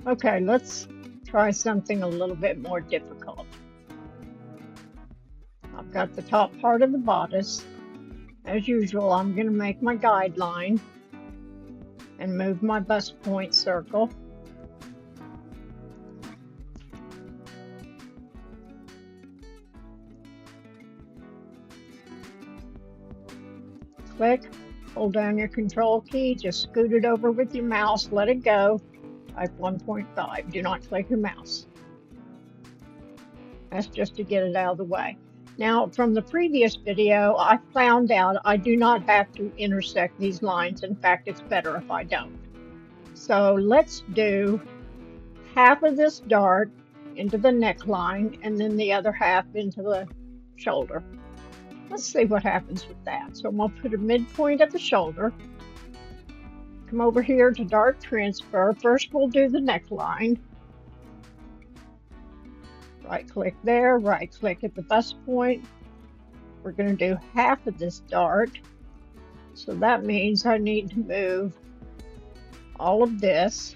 Okay, let's try something a little bit more difficult. I've got the top part of the bodice. As usual, I'm going to make my guideline and move my bust point circle. Click, hold down your control key, just scoot it over with your mouse, let it go. Type 1.5, do not click your mouse. That's just to get it out of the way. Now, from the previous video, I found out I do not have to intersect these lines. In fact, it's better if I don't. So let's do half of this dart into the neckline and then the other half into the shoulder. Let's see what happens with that. So I'm going to put a midpoint at the shoulder. Come over here to dart transfer. First we'll do the neckline. Right click there, right click at the bust point. We're going to do half of this dart. So that means I need to move all of this.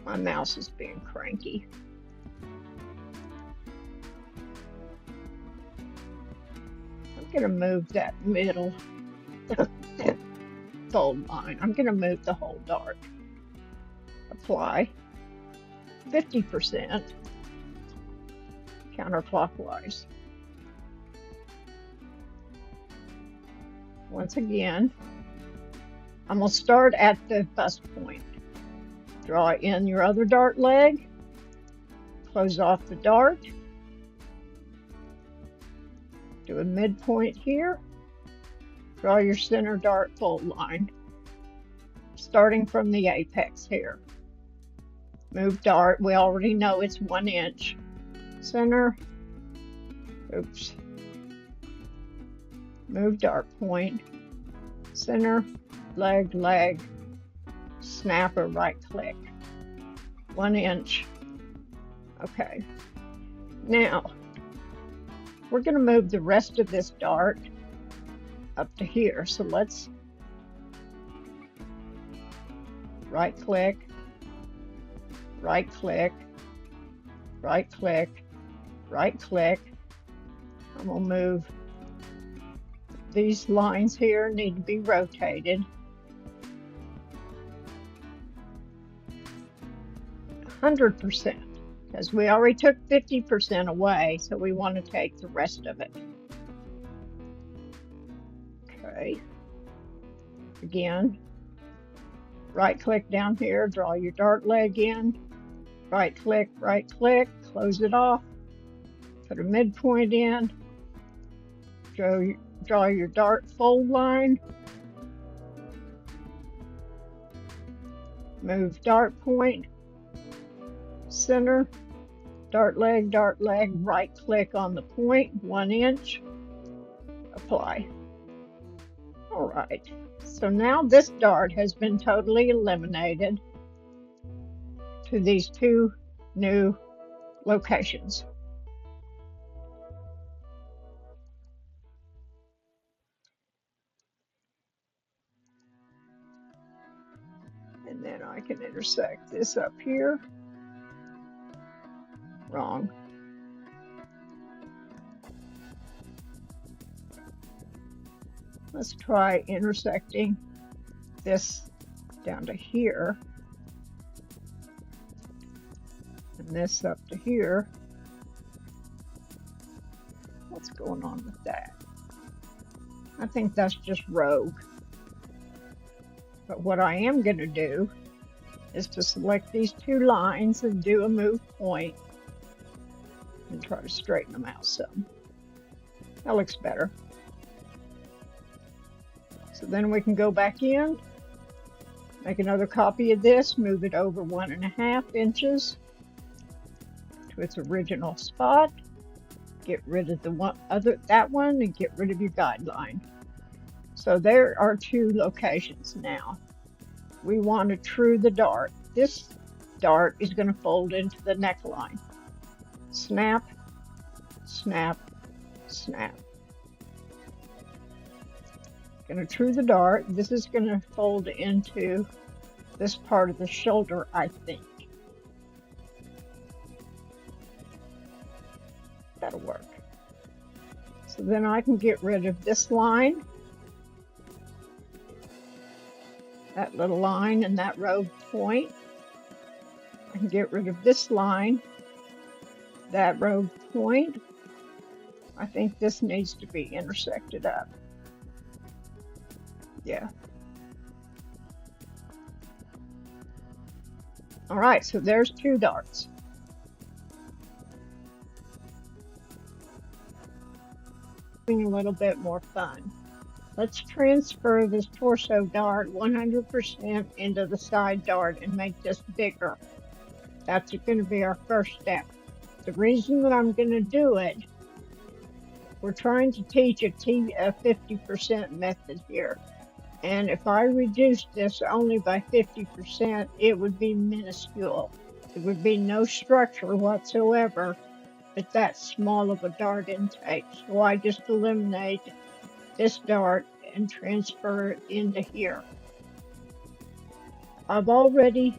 My mouse is being cranky. I'm going to move that middle fold line. I'm going to move the whole dart. Apply 50% counterclockwise. Once again, I'm going to start at the bust point. Draw in your other dart leg, close off the dart, do a midpoint here, draw your center dart fold line, starting from the apex here. Move dart, we already know it's 1 inch. Center, oops. Move dart point, center, leg, leg, snap or right click. 1 inch. Okay. Now, we're going to move the rest of this dart up to here. So let's right click, right click, right click, right click. I'm going to move these lines here, need to be rotated. 100%, because we already took 50% away, so we want to take the rest of it. Okay. Again, right click down here, draw your dart leg in, right click, close it off, put a midpoint in, draw your dart fold line, move dart point, center, dart leg, right click on the point, 1 inch, apply. All right, so now this dart has been totally eliminated to these two new locations. And then I can intersect this up here. Wrong. Let's try intersecting this down to here. And this up to here. What's going on with that? I think that's just rogue. But what I am going to do is to select these two lines and do a move point and try to straighten them out some. That looks better. So then we can go back in, make another copy of this, move it over 1.5 inches to its original spot, get rid of that one and get rid of your guideline. So there are two locations now. We want to true the dart. This dart is going to fold into the neckline. Snap, snap, snap. Going to true the dart. This is going to fold into this part of the shoulder, I think. That'll work. So then I can get rid of this line, that little line and that row point. I can get rid of this line, that row point. I think this needs to be intersected up. Yeah. All right, so there's 2 darts. Having a little bit more fun. Let's transfer this torso dart 100% into the side dart and make this bigger. That's going to be our first step. The reason that I'm going to do it, we're trying to teach a 50% method here. And if I reduce this only by 50%, it would be minuscule. It would be no structure whatsoever at that small of a dart intake. So I just eliminate this dart and transfer it into here. I've already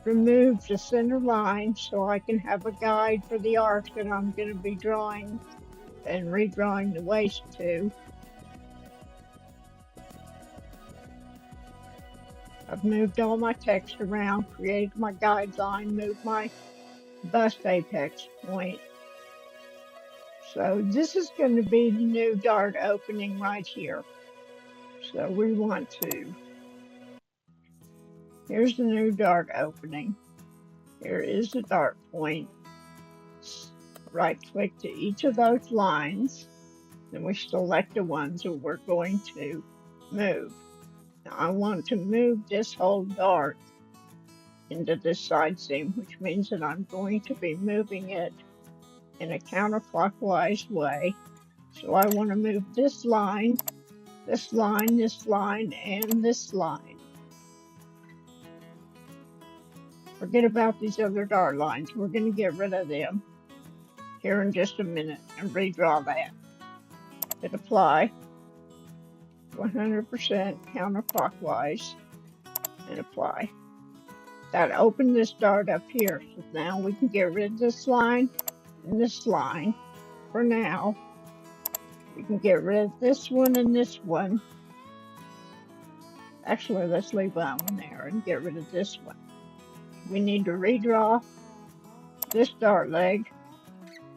removed the center line so I can have a guide for the arc that I'm going to be drawing and redrawing the waist to. I've moved all my text around, created my guideline, moved my bust apex point. So this is going to be the new dart opening right here. So we want to, here's the new dart opening. Here is the dart point. Right click to each of those lines. Then we select the ones that we're going to move. Now I want to move this whole dart into this side seam, which means that I'm going to be moving it in a counterclockwise way. So I want to move this line, this line, this line, and this line. Forget about these other dart lines. We're going to get rid of them here in just a minute and redraw that. Hit apply, 100% counterclockwise, and apply. That opened this dart up here, so now we can get rid of this line and this line. For now, we can get rid of this one and this one. Actually, let's leave that one there and get rid of this one. We need to redraw this dart leg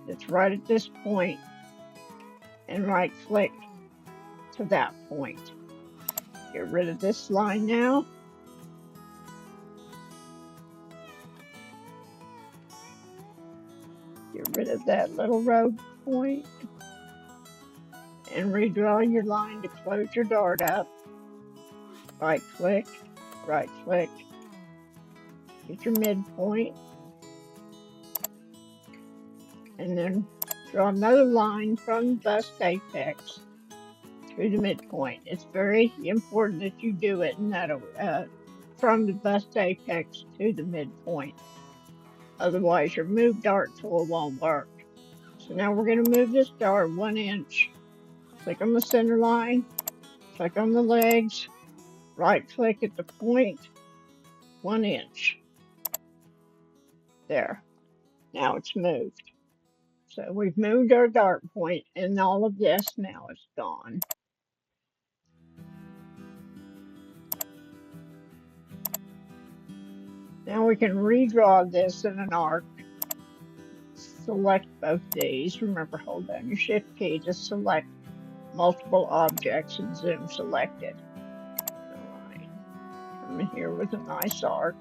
that's right at this point and right click to that point. Get rid of this line now. Get rid of that little road point and redraw your line to close your dart up. Right click, get your midpoint, and then draw another line from the bust apex to the midpoint. It's very important that you do it in that from the bust apex to the midpoint. Otherwise, your move dart tool won't work. So now we're going to move this dart 1 inch. Click on the center line, click on the legs, right click at the point, 1 inch. There. Now it's moved. So we've moved our dart point, and all of this now is gone. Now we can redraw this in an arc. Select both these. Remember, hold down your shift key to select multiple objects and zoom selected. Alright. Come in here with a nice arc.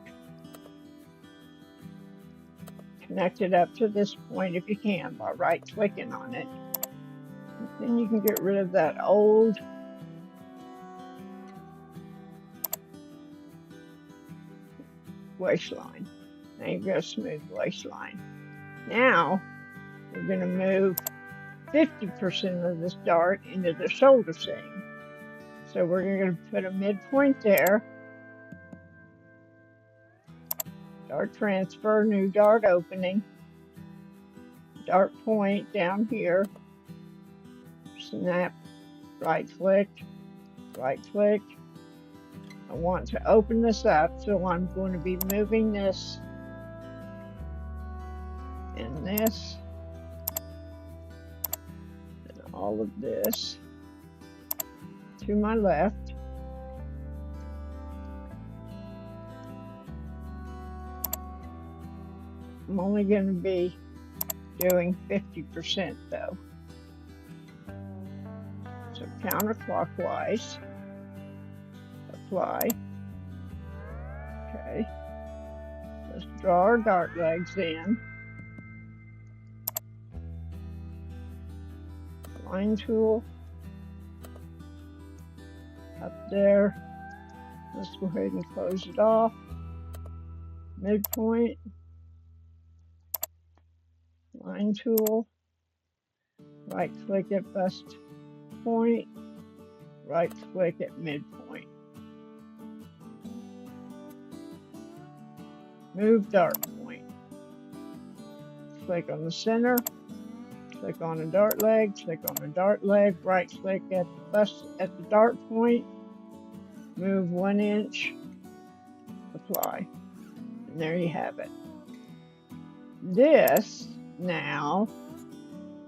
Connect it up to this point if you can by right clicking on it. Then you can get rid of that old waistline. Now you've got a smooth waistline. Now we're going to move 50% of this dart into the shoulder seam. So we're going to put a midpoint there. Dart transfer, new dart opening. Dart point down here. Snap, right click, right click. I want to open this up, so I'm going to be moving this and this and all of this to my left. I'm only going to be doing 50% though. So counterclockwise, apply. Okay, let's draw our dart legs in. Line tool, up there. Let's go ahead and close it off. Midpoint, line tool, right click at bust point, right click at midpoint. Move dart point. Click on the center, click on a dart leg, click on a dart leg, right click at the dart point, move 1 inch, apply. And there you have it. This now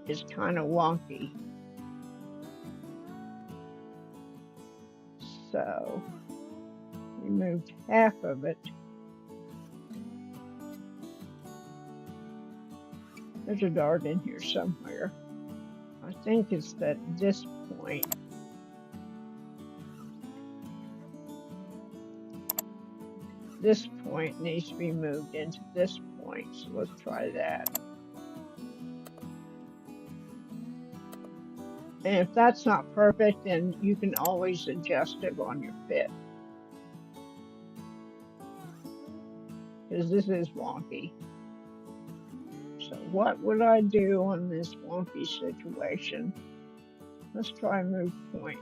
is kind of wonky. So we moved half of it. There's a dart in here somewhere. I think it's at this point. This point needs to be moved into this point, so let's try that. And if that's not perfect, then you can always adjust it on your fit. Because this is wonky. So what would I do on this wonky situation? Let's try move point.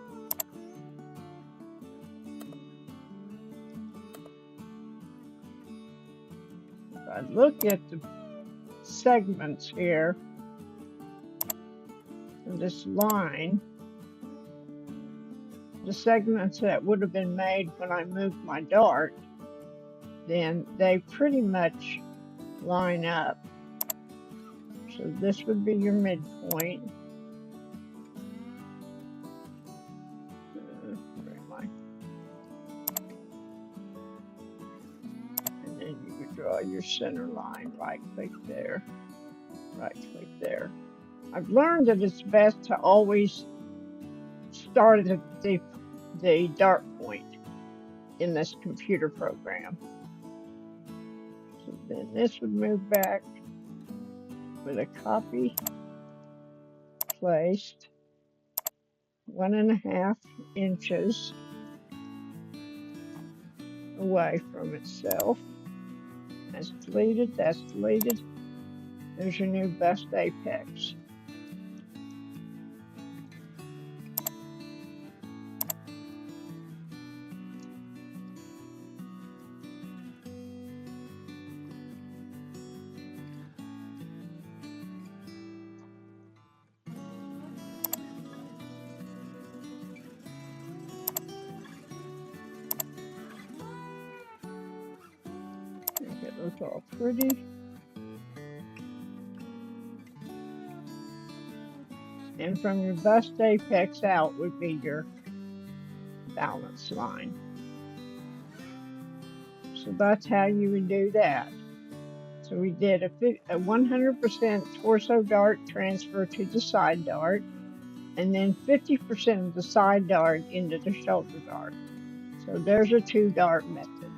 If I look at the segments here, in this line, the segments that would have been made when I moved my dart, then they pretty much line up. So this would be your midpoint. Where am I? And then you would draw your center line, right click there, right click there. I've learned that it's best to always start at the dart point in this computer program. So then this would move back with a copy placed 1.5 inches away from itself. That's deleted, that's deleted. There's your new bust apex. Make it look all pretty. And from your bust apex out would be your balance line. So that's how you would do that. So we did a 100% torso dart transfer to the side dart, and then 50% of the side dart into the shoulder dart. So there's a 2 dart method.